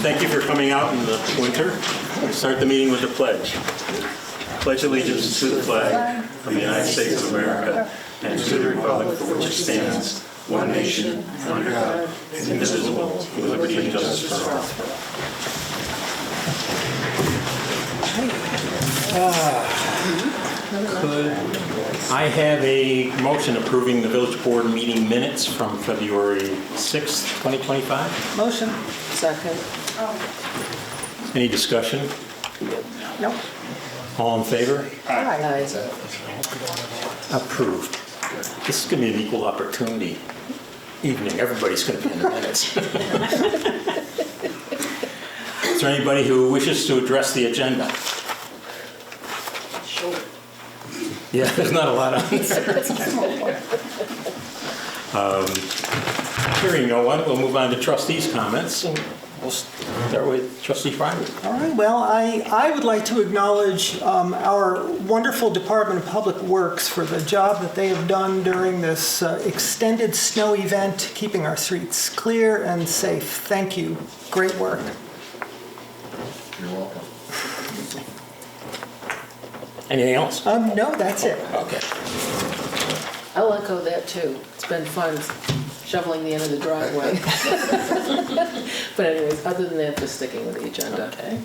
Thank you for coming out in the winter. We'll start the meeting with the pledge. Pledge allegiance to the flag of the United States of America and to the republic for which it stands, one nation, under God, indivisible, with liberty and justice for all. I have a motion approving the village board meeting minutes from February 6th, 2025. Motion. Second. Any discussion? Nope. All in favor? Aye. Approved. This is going to be an equal opportunity evening. Everybody's going to be in the minutes. Is there anybody who wishes to address the agenda? Sure. Yeah, there's not a lot on there. Hearing no one, we'll move on to trustees' comments. And we'll start with Trustee Fryman. All right, well, I would like to acknowledge our wonderful Department of Public Works for the job that they have done during this extended snow event, keeping our streets clear and safe. Thank you. Great work. You're welcome. Anything else? No, that's it. Okay. I'll echo that too. It's been fun shoveling the end of the driveway. But anyways, other than that, just sticking with the agenda. Okay.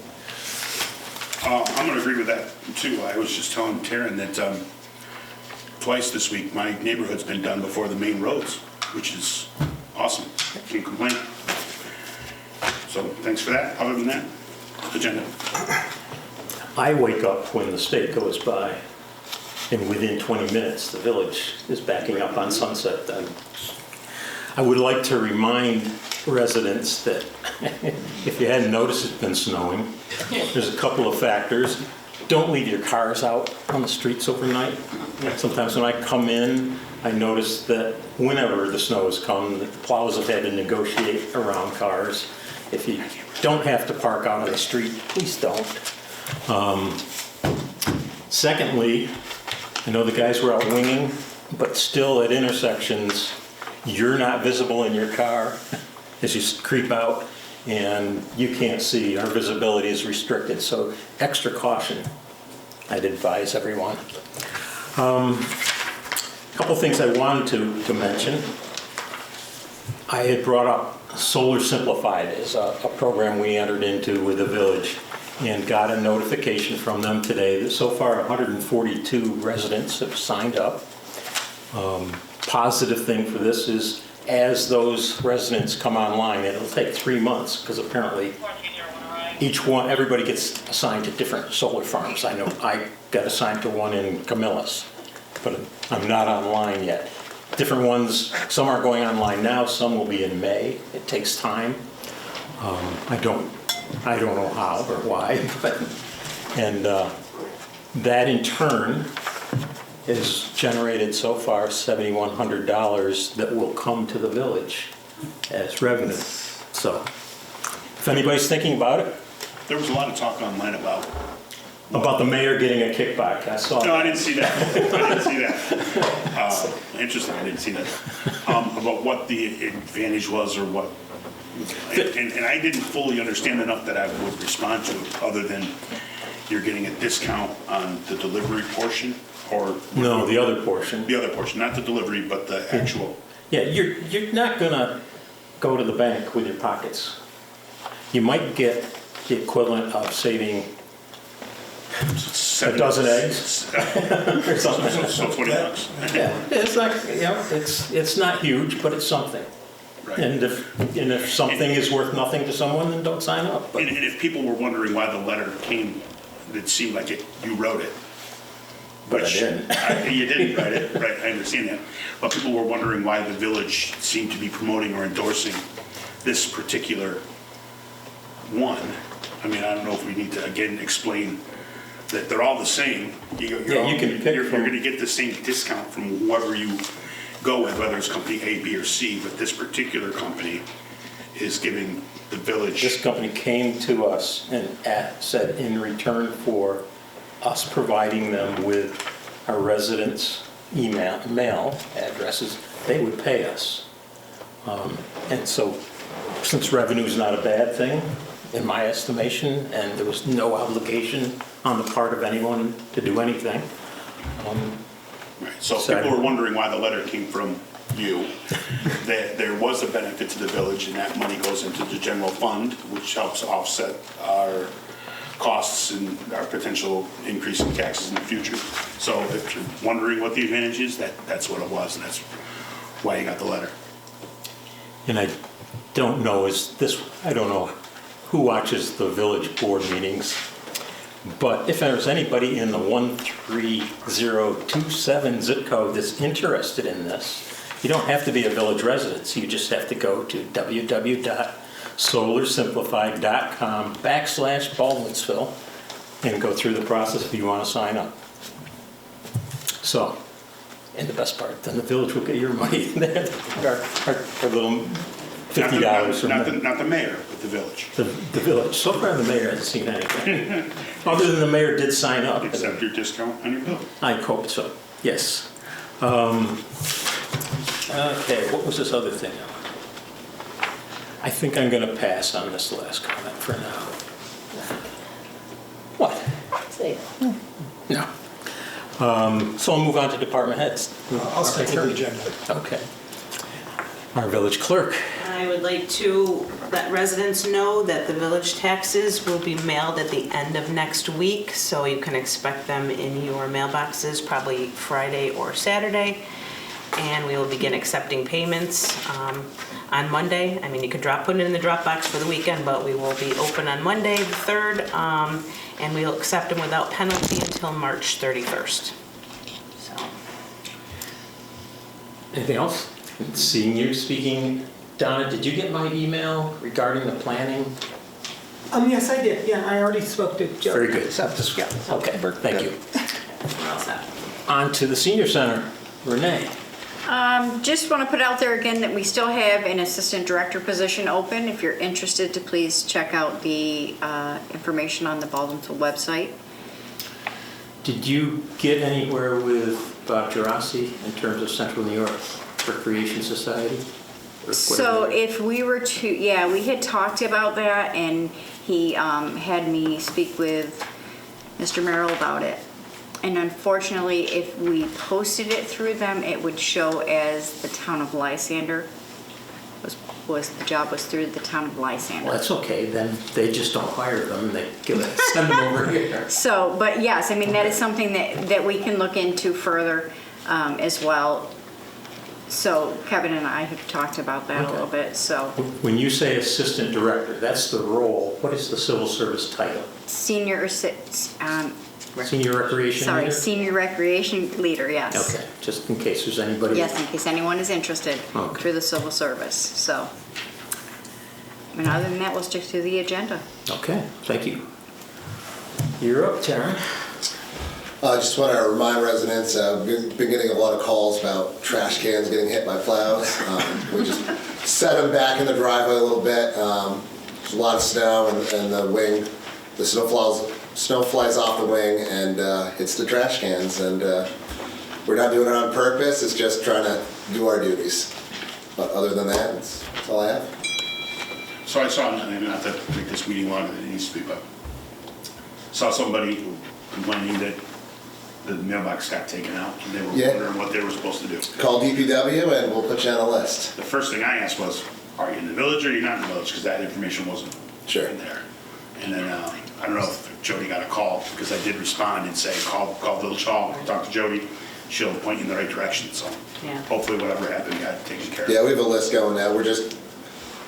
I'm going to agree with that too. I was just telling Taryn that twice this week my neighborhood's been done before the main roads, which is awesome. Can't complain. So thanks for that. Other than that, agenda. I wake up when the state goes by, and within 20 minutes, the village is backing up on Sunset. I would like to remind residents that if you hadn't noticed it's been snowing, there's a couple of factors. Don't leave your cars out on the streets overnight. Sometimes when I come in, I notice that whenever the snow has come, the plows have had to negotiate around cars. If you don't have to park out on the street, please don't. Secondly, I know the guys were out winging, but still at intersections, you're not visible in your car as you creep out, and you can't see. Our visibility is restricted, so extra caution, I'd advise everyone. A couple things I wanted to mention. I had brought up Solar Simplified as a program we entered into with the village, and got a notification from them today that so far 142 residents have signed up. Positive thing for this is as those residents come online, it'll take 3 months because apparently everybody gets assigned to different solar farms. I know I got assigned to one in Camillus, but I'm not online yet. Different ones, some are going online now, some will be in May. It takes time. I don't know how or why, and that in turn has generated so far $7,100 that will come to the village as revenue. So if anybody's thinking about it. There was a lot of talk online about the mayor getting a kickback. I saw. No, I didn't see that. Interesting, I didn't see that. About what the advantage was or what. And I didn't fully understand enough that I would respond to it, other than you're getting a discount on the delivery portion, or No, the other portion. the other portion, not the delivery, but the actual. Yeah, you're not gonna go to the bank with your pockets. You might get the equivalent of saving a dozen eggs or something. So $20. Yeah, it's not, it's not huge, but it's something. Right. And if something is worth nothing to someone, then don't sign up. But And if people were wondering why the letter came, it seemed like you wrote it. But I didn't. You didn't write it, right, I understand that. But people were wondering why the village seemed to be promoting or endorsing this particular one. I mean, I don't know if we need to, again, explain that they're all the same. You're going to get the same discount from whoever you go with, whether it's company A, B, or C, but this particular company is giving the village. This company came to us and said in return for us providing them with our residents' mail addresses, they would pay us. And so since revenue is not a bad thing, in my estimation, and there was no obligation on the part of anyone to do anything. Right, so So- people were wondering why the letter came from you. There was a benefit to the village, and that money goes into the general fund, which helps offset our costs and our potential increase in taxes in the future. So if you're wondering what the advantage is, that's what it was, and that's why you got the letter. And I don't know, I don't know who watches the village board meetings, but if there's anybody in the 13027 zip code that's interested in this, you don't have to be a village resident. So you just have to go to www.solarsimplified.com/Baldwinsville and go through the process if you want to sign up. So, and the best part, then the village will get your money. Our little $50 from Not the mayor, but the village. the village. So far, the mayor hasn't seen anything. Other than the mayor did sign up. Accept your discount on your bill. I hope so, yes. Okay, what was this other thing? I think I'm going to pass on this last comment for now. What? Say it. No. So I'll move on to department heads. I'll stick to the agenda. Okay. Our village clerk. I would like to let residents know that the village taxes will be mailed at the end of next week, so you can expect them in your mailboxes probably Friday or Saturday. And we will begin accepting payments on Monday. I mean, you could put it in the Dropbox for the weekend, but we will be open on Monday, the 3rd, and we'll accept them without penalty until March 31st. So. Anything else? Seeing you speaking, Donna, did you get my email regarding the planning? Yes, I did. Yeah, I already spoke to Joe. Very good. So, yeah. Okay, thank you. We're all set. On to the senior center. Renee. Just want to put out there again that we still have an assistant director position open. If you're interested, to please check out the information on the Baldwinsville website. Did you get anywhere with Bob Gerasi in terms of Central New York Recreation Society? Or So whatever? if we were to, yeah, we had talked about that, and he had me speak with Mr. Merrill about it. And unfortunately, if we posted it through them, it would show as the town of Lysander. The job was through the town of Lysander. Well, that's okay, then they just don't hire them, they send them over here. So, but yes, I mean, that is something that we can look into further as well. So Kevin and I have talked about that a little bit, so. When you say assistant director, that's the role, what is the civil service title? Senior Senior recreation leader? senior recreation leader, yes. Okay, just in case there's anybody. Yes, in case anyone is interested Okay. through the civil service, so. And other than that, we'll stick to the agenda. Okay, thank you. You're up, Taryn. I just want to remind residents, we've been getting a lot of calls about trash cans getting hit by plows. We just set them back in the driveway a little bit. There's a lot of snow and the wing, the snow flies off the wing and hits the trash cans. And we're not doing it on purpose, it's just trying to do our duties. But other than that, that's all I have. So I saw, and not to make this meeting longer than it needs to be, but saw somebody complaining that the mailbox got taken out, and they were Yeah. wondering what they were supposed to do. Call DPW and we'll put you on a list. The first thing I asked was, are you in the village or are you not in the village? Because that information wasn't Sure. in there. And then, I don't know if Jody got a call, because I did respond and say, call Village Hall, talk to Jody, she'll point you in the right direction, so Yeah. hopefully whatever happened got taken care of. Yeah, we have a list going now. We're just,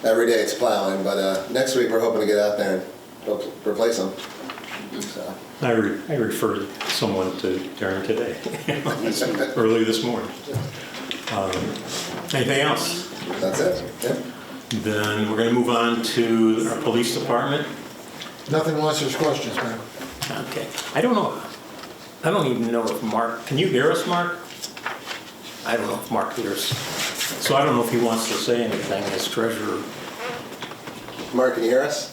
every day it's plowing, but next week we're hoping to get out there and replace them. So. I referred someone to Darren today, early this morning. Anything else? That's it, yeah. Then we're going to move on to our police department. Nothing unless there's questions, man. Okay. I don't know. I don't even know if Mark, can you hear us, Mark? I don't know if Mark hears. So I don't know if he wants to say anything as treasurer. Mark, can you hear us?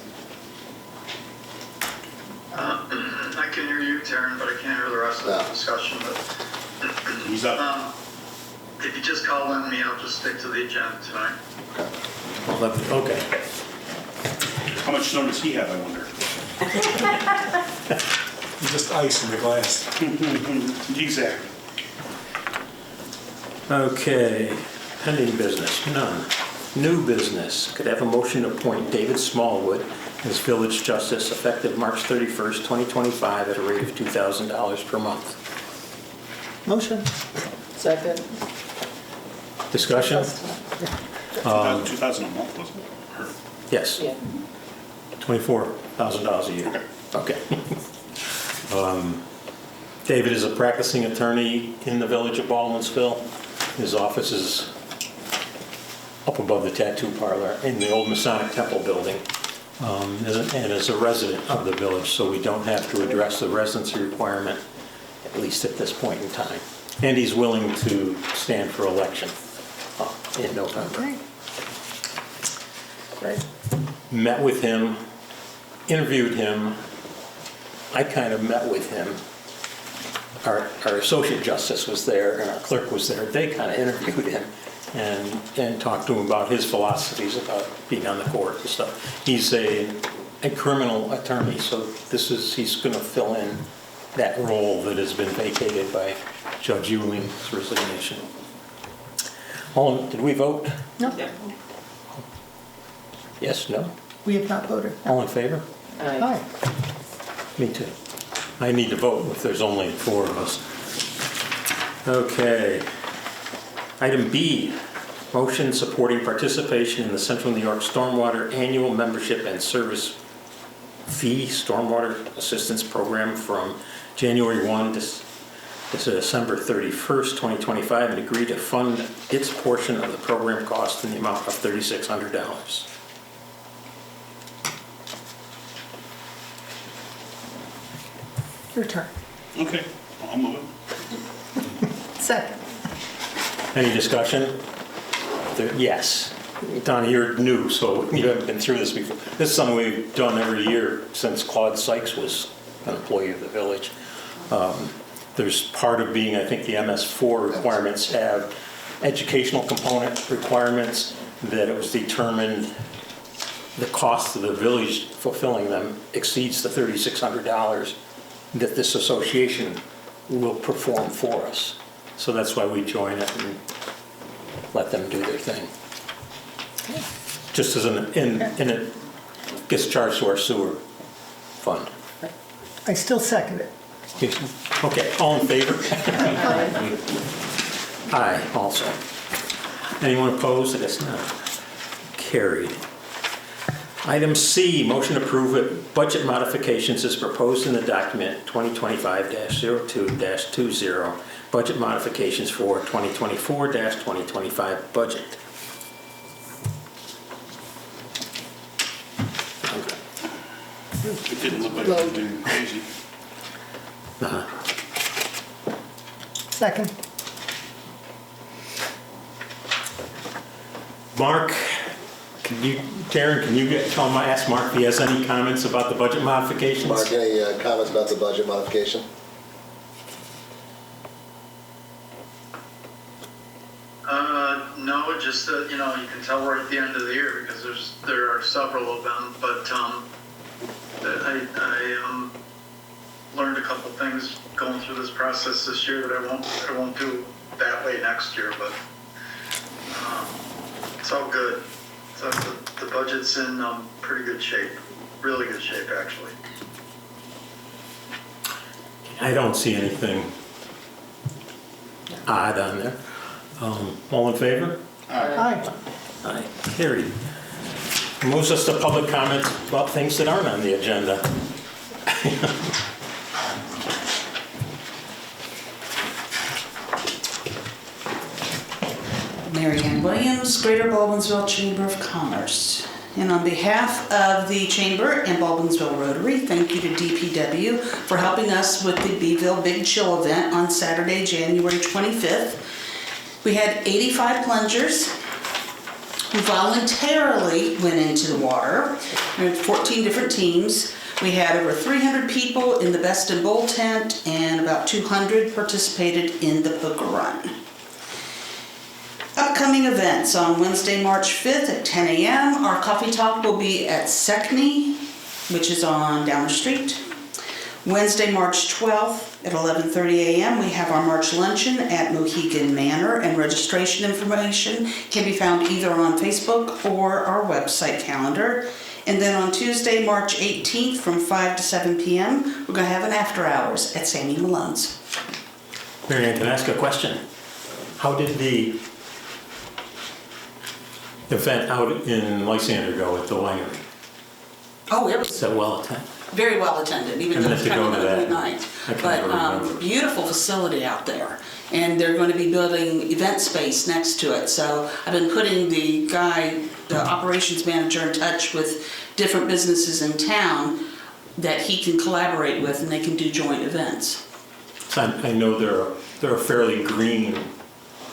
I can hear you, Taryn, but I can't hear the rest of the discussion. But He's up. if you just call on me, I'll just stick to the agenda tonight. Okay. How much snow does he have, I wonder? Just ice in the glass. Exactly. Okay, pending business, none. New business, could I have a motion to appoint David Smallwood as village justice effective March 31st, 2025 at a rate of $2,000 per month. Motion. Second. Discussion? 2,000 a month, wasn't it? Or- Yes, Yeah. $24,000 a year. Okay. David is a practicing attorney in the village of Baldwinsville. His office is up above the tattoo parlor in the old Masonic Temple building, and is a resident of the village, so we don't have to address the residency requirement, at least at this point in time. And he's willing to stand for election in November. Great. Met with him, interviewed him. I kind of met with him. Our associate justice was there and our clerk was there. They kind of interviewed him and talked to him about his philosophies about being on the court and stuff. He's a criminal attorney, so he's going to fill in that role that has been vacated by Judge Ewing's resignation. Did we vote? No, Yes, no? we have not voted. All in favor? Aye. Aye. Me too. I need to vote if there's only 4 of us. Okay. Item B, motion supporting participation in the Central New York Stormwater Annual Membership and Service Fee Stormwater Assistance Program from January 1 to December 31st, 2025, and agree to fund its portion of the program cost in the amount of $3,600. Your turn. Okay, I'll move it. Second. Any discussion? Yes. Donnie, you're new, so you haven't been through this before. This is something we've done every year since Claude Sykes was an employee of the village. There's part of being, I think the MS4 requirements have educational component requirements that it was determined the cost of the village fulfilling them exceeds the $3,600 that this association will perform for us. So that's why we join it and let them do their thing. Just as and it gets charged to our sewer fund. I still second it. Okay, all in favor? Aye, also. Anyone opposed? I guess not. Carried. Item C, motion to approve budget modifications as proposed in the document 2025-02-20, budget modifications for 2024-2025 budget. It didn't look like anything crazy. Second. Mark, Darren, can you ask Mark if he has any comments about the budget modifications? Mark, any comments about the budget modification? No, just that, you can tell we're at the end of the year because there are several of them, but I learned a couple things going through this process this year that I won't do that way next year, but it's all good. So the budget's in pretty good shape, really good shape actually. I don't see anything odd on there. All in favor? Aye. Aye, carried. Moves us to public comment about things that aren't on the agenda. Mary Ann Williams, Greater Baldwinsville Chamber of Commerce. And on behalf of the Chamber and Baldwinsville Rotary, thank you to DPW for helping us with the Beeville Big Chill event on Saturday, January 25th. We had 85 plungers who voluntarily went into the water. There were 14 different teams. We had over 300 people in the Best and Bowl tent, and about 200 participated in the Poker Run. Upcoming Upcoming events on Wednesday, March 5th at 10 a.m. Our coffee talk will be at Secney, which is on Downer Street. Wednesday, March 12th at 11:30 a.m. we have our March luncheon at Mohegan Manor, and registration information can be found either on Facebook or our website calendar. And then on Tuesday, March 18th from 5 to 7 p.m. we're going to have an after hours at Sammy Malone's. Mary Ann, can I ask a question? How did the event out in Lysander go at the winery? Oh, it Is was that well attended? very well attended, even I though meant it's to kind go of to a that. late night. I can But never remember. beautiful facility out there. And they're going to be building event space next to it. So I've been putting the operations manager in touch with different businesses in town that he can collaborate with, and they can do joint events. So I know they're a fairly green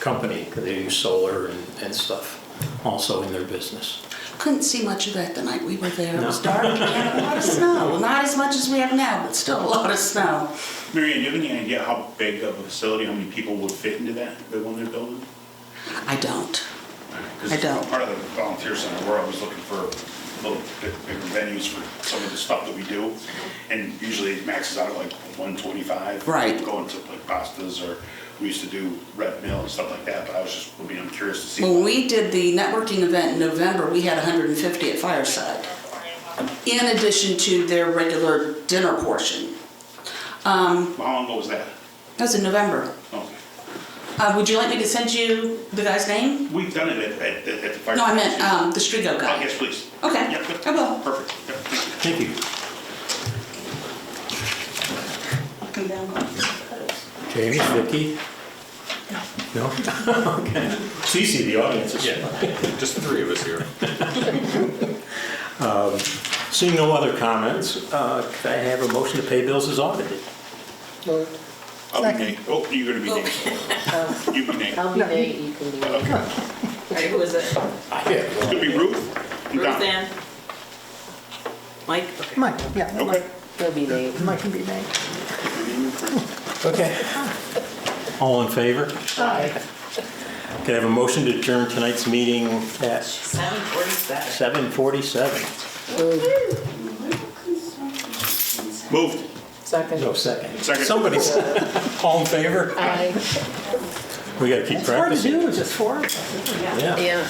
company because they use solar and stuff also in their business. Couldn't see much of that the night we were there. It was No. dark and we had a lot of snow. Not as much as we have now, but still a lot of snow. Mary Ann, do you have any idea how big of a facility, how many people would fit into that, the one they're building? I don't. 'Cause I don't. Part of the volunteer center, we're always looking for little bit bigger venues for some of the stuff that we do. And usually it maxes out at like 125. Right. Going to like pastas, or we used to do Red Mill and stuff like that, but I'm curious to see. When we did the networking event in November, we had 150 at Fireside, in addition to their regular dinner portion. How long ago was that? That was in November. Okay. Would you like me to send you the guy's name? We've done it at the fire. No, I meant the Strigo Oh, guy. yes, please. Okay, Yep, good. I will. Perfect. Yep, thank you. Thank you. Come down. Jamie, Vicky? No? Okay. Cece, the audience is. Just the three of us here. Seeing no other comments, could I have a motion to pay bills as audited? I'll be Nate. Oh, you're gonna be Nate. You be Nate. I'll be Nate, you can be Nate. Okay. All right, who is it? It's gonna be Ruth and Don. Ruth Ann? Mike? Mike, yeah. Okay. He'll be Nate. Mike can be named. Okay. All in favor? Aye. Can I have a motion to adjourn tonight's meeting at 7:47. 7:47? Moved. Second. No, second. Second. Somebody's, all in favor? Aye. We gotta keep It's hard to practicing. do with just four of us. Yeah. Yeah.